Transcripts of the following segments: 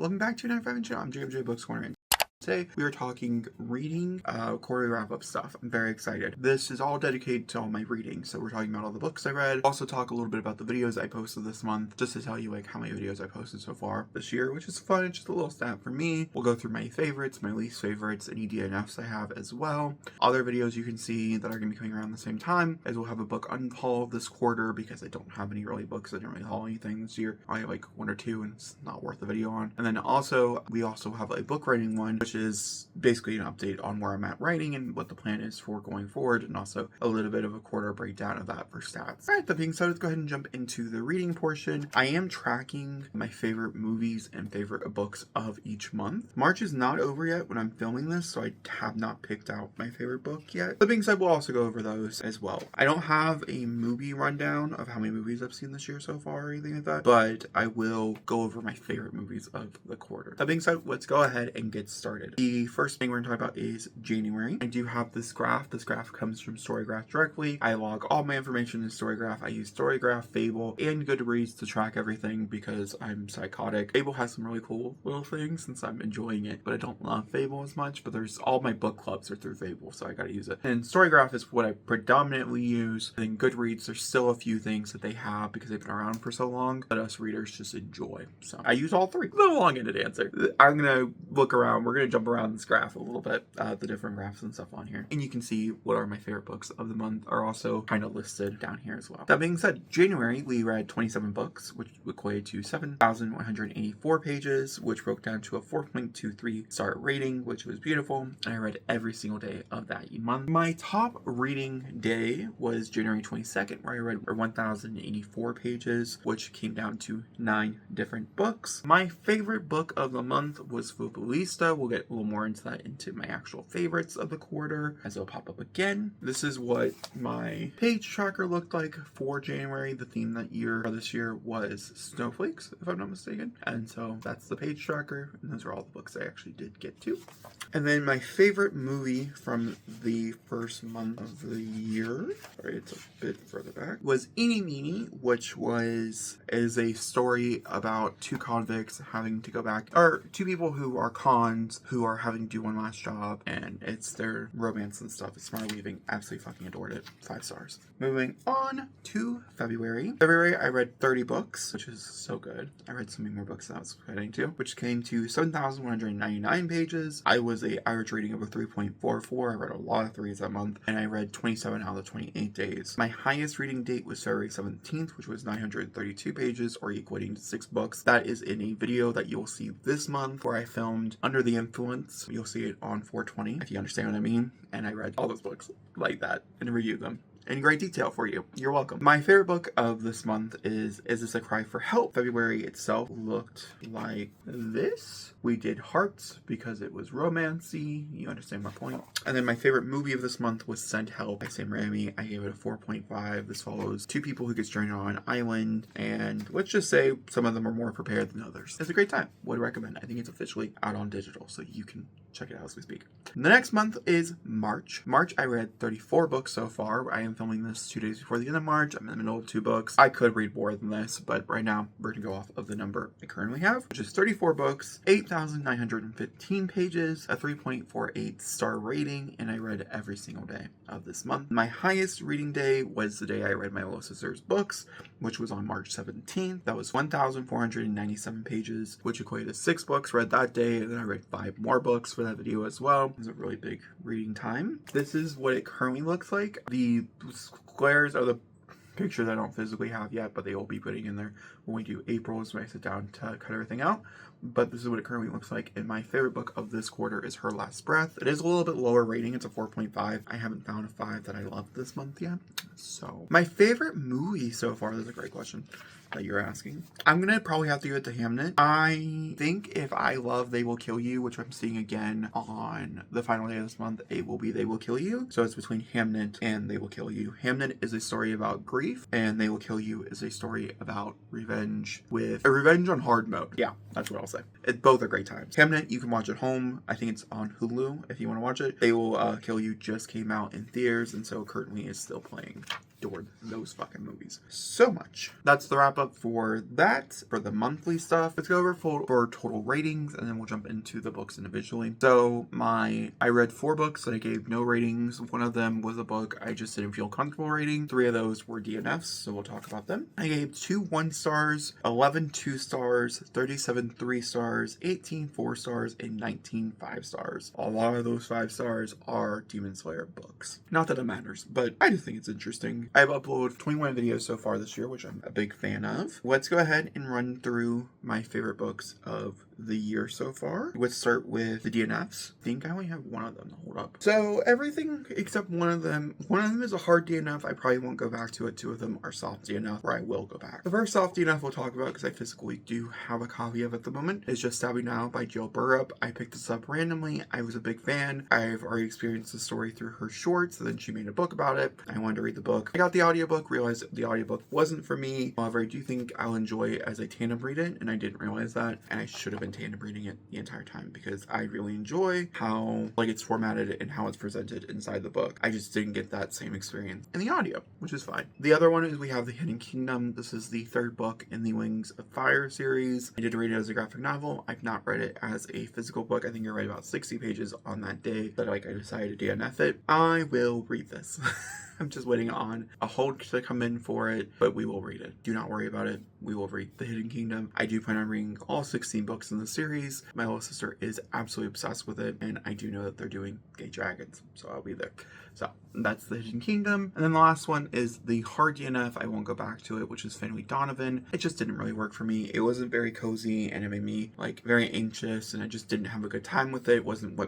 welcome back to Nanowrimo channel. I'm JJ Books Corner, and today we are talking reading quarterly wrap-up stuff. I'm very excited. This is all dedicated to all my reading, so we're talking about all the books I read. Also talk a little bit about the videos I posted this month, just to tell you like how many videos I posted so far this year, which is fun. It's just a little stat for me. We'll go through my favorites, my least favorites, any DNFs I have as well. Other videos you can see that are going to be coming around the same time, as we'll have a book unhaul this quarter because I don't have any really books. I didn't really haul anything this year. I have like one or two and it's not worth the video on. And then also, we also have a book writing one, which is basically an update on where I'm at writing and what the plan is for going forward, and also a little bit of a quarter breakdown of that for stats. Alright, that being said, let's go ahead and jump into the reading portion. I am tracking my favorite movies and favorite books of each month. March is not over yet when I'm filming this, so I have not picked out my favorite book yet. That being said, we'll also go over those as well. I don't have a movie rundown of how many movies I've seen this year so far or anything like that, but I will go over my favorite movies of the quarter. That being said, let's go ahead and get started. The first thing we're going to talk about is January. I do have this graph. This graph comes from Storygraph directly. I log all my information in Storygraph. I use Storygraph, Fable, and Goodreads to track everything because I'm psychotic. Fable has some really cool little things since I'm enjoying it, but I don't love Fable as much. But there's all my book clubs are through Fable, so I gotta use it. And Storygraph is what I predominantly use. And then Goodreads, there's still a few things that they have because they've been around for so long that us readers just enjoy. So I use all three. A little long-ended answer. I'm gonna look around. We're gonna jump around this graph a little bit, the different graphs and stuff on here, and you can see what are my favorite books of the month are also kind of listed down here as well. That being said, January we read 27 books, which equated to 7,184 pages, which broke down to a 4.23 star rating, which was beautiful, and I read every single day of that month. My top reading day was January 22nd, where I read 1,084 pages, which came down to 9 different books. My favorite book of the month was Futbolista. We'll get a little more into that into my actual favorites of the quarter as it'll pop up again. This is what my page tracker looked like for January. The theme this year was snowflakes, if I'm not mistaken. And so that's the page tracker, and those are all the books I actually did get to. And then my favorite movie from the first month of the year, sorry, it's a bit further back, was Eeny Meeny, which is a story about two convicts having to go back, or two people who are cons who are having to do one last job, and it's their romance and stuff. It's smart weaving. Absolutely fucking adored it. 5 stars. Moving on to February. February, I read 30 books, which is so good. I read so many more books than I was getting to, which came to 7,199 pages. I was a average rating of a 3.44. I read a lot of threes that month, and I read 27 out of the 28 days. My highest reading date was February 17th, which was 932 pages, or equating to 6 books. That is in a video that you'll see this month where I filmed Under the Influence. You'll see it on 420, if you understand what I mean. And I read all those books like that and reviewed them in great detail for you. You're welcome. My favorite book of this month is This a Cry for Help? February itself looked like this. We did hearts because it was romancy. You understand my point. And then my favorite movie of this month was Send Help by Sam Raimi. I gave it a 4.5. This follows two people who get stranded on an island, and let's just say some of them are more prepared than others. It's a great time. Would recommend. I think it's officially out on digital, so you can check it out as we speak. The next month is March. March, I read 34 books so far. I am filming this 2 days before the end of March. I'm in the middle of 2 books. I could read more than this, but right now we're gonna go off of the number I currently have, which is 34 books, 8,915 pages, a 3.48 star rating, and I read every single day of this month. My highest reading day was the day I read my little sister's books, which was on March 17th. That was 1,497 pages, which equated to 6 books read that day, and then I read 5 more books for that video as well. It was a really big reading time. This is what it currently looks like. The squares are the pictures I don't physically have yet, but they will be putting in there when we do April's, when I sit down to cut everything out. But this is what it currently looks like, and my favorite book of this quarter is Her Last Breath. It is a little bit lower rating. It's a 4.5. I haven't found a 5 that I love this month yet. So my favorite movie so far, that's a great question that you're asking. I'm gonna probably have to give it to Hamnet. I think if I love They Will Kill You, which I'm seeing again on the final day of this month, it will be They Will Kill You. So it's between Hamnet and They Will Kill You. Hamnet is a story about grief, and They Will Kill You is a story about revenge, with a revenge on hard mode. Yeah, that's what I'll say. Both are great times. Hamnet, you can watch at home. I think it's on Hulu if you want to watch it. They Will Kill You just came out in theaters, and so currently is still playing adored those fucking movies so much. That's the wrap up for that, for the monthly stuff. Let's go over for total ratings, and then we'll jump into the books individually. So I read 4 books that I gave no ratings. One of them was a book I just didn't feel comfortable rating. 3 of those were DNFs, so we'll talk about them. I gave 2 1 stars, 11 2 stars, 37 3 stars, 18 4 stars, and 19 5 stars. A lot of those 5 stars are Demon Slayer books. Not that it matters, but I just think it's interesting. I've uploaded 21 videos so far this year, which I'm a big fan of. Let's go ahead and run through my favorite books of the year so far. Let's start with the DNFs. I think I only have one of them to hold up. So everything except one of them is a hard DNF. I probably won't go back to it. 2 of them are soft DNF, where I will go back. The first soft DNF we'll talk about, because I physically do have a copy of it at the moment, is Just Stab Me Now by Jill Burrup. I picked this up randomly. I was a big fan. I've already experienced the story through her shorts, and then she made a book about it. I wanted to read the book. I got the audiobook, realized the audiobook wasn't for me. However, I do think I'll enjoy it as I tandem read it, and I didn't realize that, and I should have been tandem reading it the entire time, because I really enjoy how it's formatted and how it's presented inside the book. I just didn't get that same experience in the audio, which is fine. The other one is we have The Hidden Kingdom. This is the 3rd book in the Wings of Fire series. I did read it as a graphic novel. I've not read it as a physical book. I think I read about 60 pages on that day that I decided to DNF it. I will read this. I'm just waiting on a hold to come in for it, but we will read it. Do not worry about it. We will read The Hidden Kingdom. I do plan on reading all 16 books in the series. My little sister is absolutely obsessed with it, and I do know that they're doing Gay Dragons, so I'll be there. So that's The Hidden Kingdom. And then the last one is the hard DNF. I won't go back to it, which is Fenway Donovan. It just didn't really work for me. It wasn't very cozy, and it made me very anxious, and I just didn't have a good time with it. It wasn't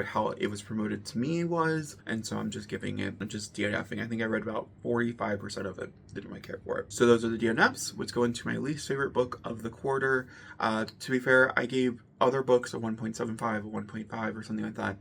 how it was promoted to me was, and so I'm just giving it just DNFing. I think I read about 45% of it. Didn't really care for it. So those are the DNFs. Let's go into my least favorite book of the quarter. To be fair, I gave other books a 1.75, a 1.5, or something like that.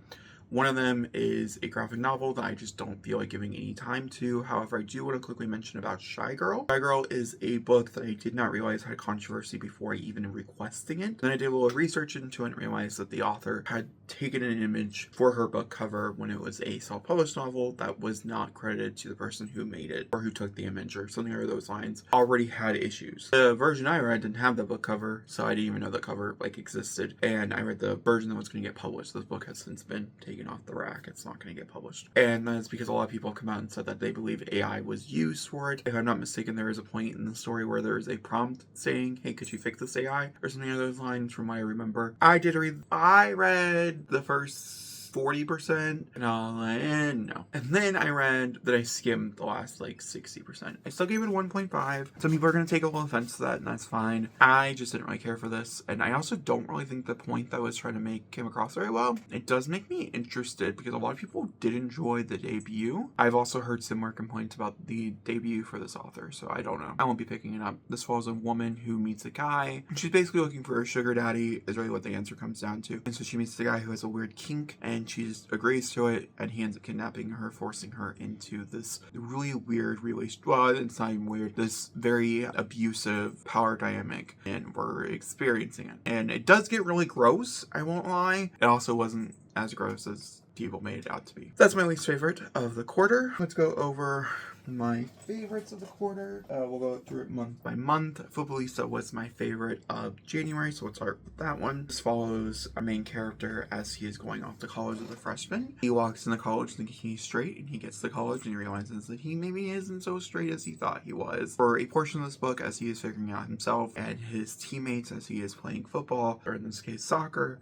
One of them is a graphic novel that I just don't feel like giving any time to. However, I do want to quickly mention about Shy Girl. Shy Girl is a book that I did not realize had controversy before even requesting it. Then I did a little research into it and realized that the author had taken an image for her book cover when it was a self-published novel that was not credited to the person who made it or who took the image or something along those lines. Already had issues. The version I read didn't have the book cover, so I didn't even know the cover existed. And I read the version that was going to get published. This book has since been taken off the rack. It's not going to get published. And that's because a lot of people come out and said that they believe AI was used for it. If I'm not mistaken, there is a point in the story where there is a prompt saying, hey, could you fix this AI? Or something along those lines from what I remember. I read the first 40% and no. And then I read that I skimmed the last 60%. I still gave it a 1.5. Some people are going to take a little offense to that, and that's fine. I just didn't really care for this. And I also don't really think the point that I was trying to make came across very well. It does make me interested because a lot of people did enjoy the debut. I've also heard similar complaints about the debut for this author, so I don't know. I won't be picking it up. This follows a woman who meets a guy. She's basically looking for a sugar daddy, is really what the answer comes down to. And so she meets the guy who has a weird kink, and she just agrees to it, and he ends up kidnapping her, forcing her into this really weird relationship. Well, it's not even weird. This very abusive power dynamic, and we're experiencing it. And it does get really gross, I won't lie. It also wasn't as gross as people made it out to be. That's my least favorite of the quarter. Let's go over my favorites of the quarter. We'll go through it month by month. Futbolista was my favorite of January, so let's start with that one. This follows a main character as he is going off to college as a freshman. He walks into college thinking he's straight, and he gets to college and he realizes that he maybe isn't so straight as he thought he was. For a portion of this book, as he is figuring out himself and his teammates as he is playing football, or in this case soccer,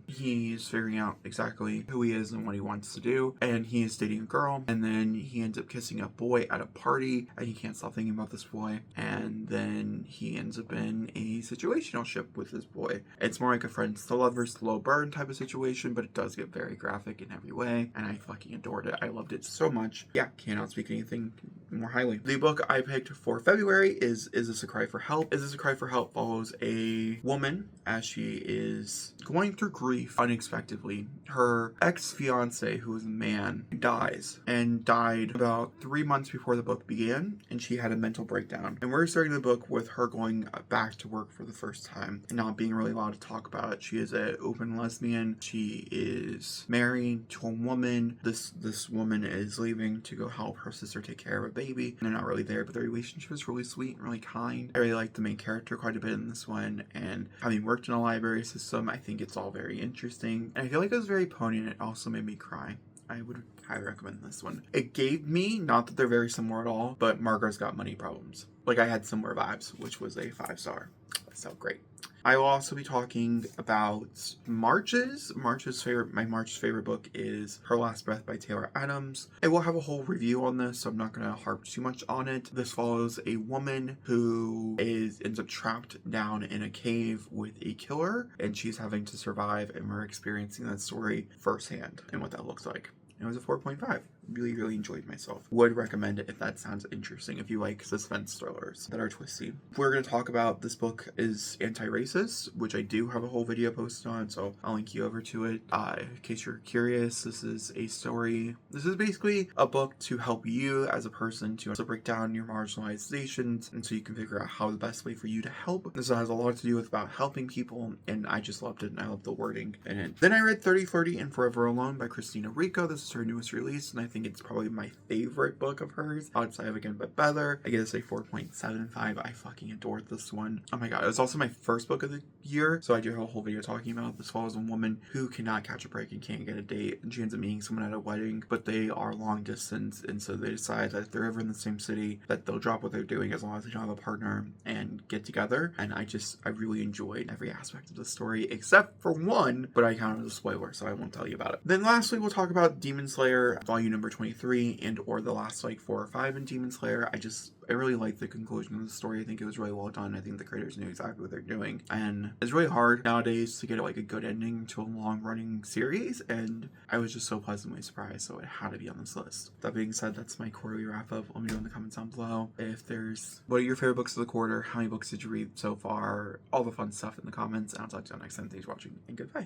he's figuring out exactly who he is and what he wants to do, and he is dating a girl, and then he ends up kissing a boy at a party, and he can't stop thinking about this boy, and then he ends up in a situational ship with this boy. It's more like a friends to lovers, slow burn type of situation, but it does get very graphic in every way, and I fucking adored it. I loved it so much. Yeah, cannot speak anything more highly. The book I picked for February is This a Cry for Help? Is This a Cry for Help follows a woman as she is going through grief unexpectedly. Her ex-fiance, who is a man, dies, and died about 3 months before the book began, and she had a mental breakdown. And we're starting the book with her going back to work for the first time and not being really allowed to talk about it. She is an open lesbian. She is married to a woman. This woman is leaving to go help her sister take care of a baby. And they're not really there, but their relationship is really sweet and really kind. I really like the main character quite a bit in this one, and having worked in a library system, I think it's all very interesting. And I feel like it was very poignant. It also made me cry. I would highly recommend this one. It gave me, not that they're very similar at all, but Margot's Got Money Problems. Like, I had similar vibes, which was a 5-star. So great. I will also be talking about March's favorite. My March's favorite book is Her Last Breath by Taylor Adams. I will have a whole review on this, so I'm not going to harp too much on it. This follows a woman who ends up trapped down in a cave with a killer, and she's having to survive, and we're experiencing that story firsthand and what that looks like. It was a 4.5. Really enjoyed myself. Would recommend it if that sounds interesting, if you like suspense thrillers that are twisty. We're going to talk about, this book is anti-racist, which I do have a whole video posted on, so I'll link you over to it. In case you're curious, this is a story. This is basically a book to help you as a person to break down your marginalizations, and so you can figure out how the best way for you to help. This has a lot to do with about helping people, and I just loved it, and I love the wording in it. Then I read 30, 40, and Forever Alone by Christina Ricco. This is her newest release, and I think it's probably my favorite book of hers outside of Again But Better. I give this a 4.75. I fucking adored this one. Oh my god, it was also my first book of the year, so I do have a whole video talking about it. This follows a woman who cannot catch a break and can't get a date, and she ends up meeting someone at a wedding, but they are long distance, and so they decide that if they're ever in the same city, that they'll drop what they're doing as long as they don't have a partner and get together. And I really enjoyed every aspect of the story except for one, but I count it as a spoiler, so I won't tell you about it. Then lastly, we'll talk about Demon Slayer volume number 23 and or the last like 4 or 5 in Demon Slayer. I really liked the conclusion of the story. I think it was really well done. I think the creators knew exactly what they're doing, and it's really hard nowadays to get like a good ending to a long running series, and I was just so pleasantly surprised, so it had to be on this list. That being said, that's my quarterly wrap up. Let me know in the comments down below what are your favorite books of the quarter, how many books did you read so far, all the fun stuff in the comments, and I'll talk to you next time. Thanks for watching, and goodbye.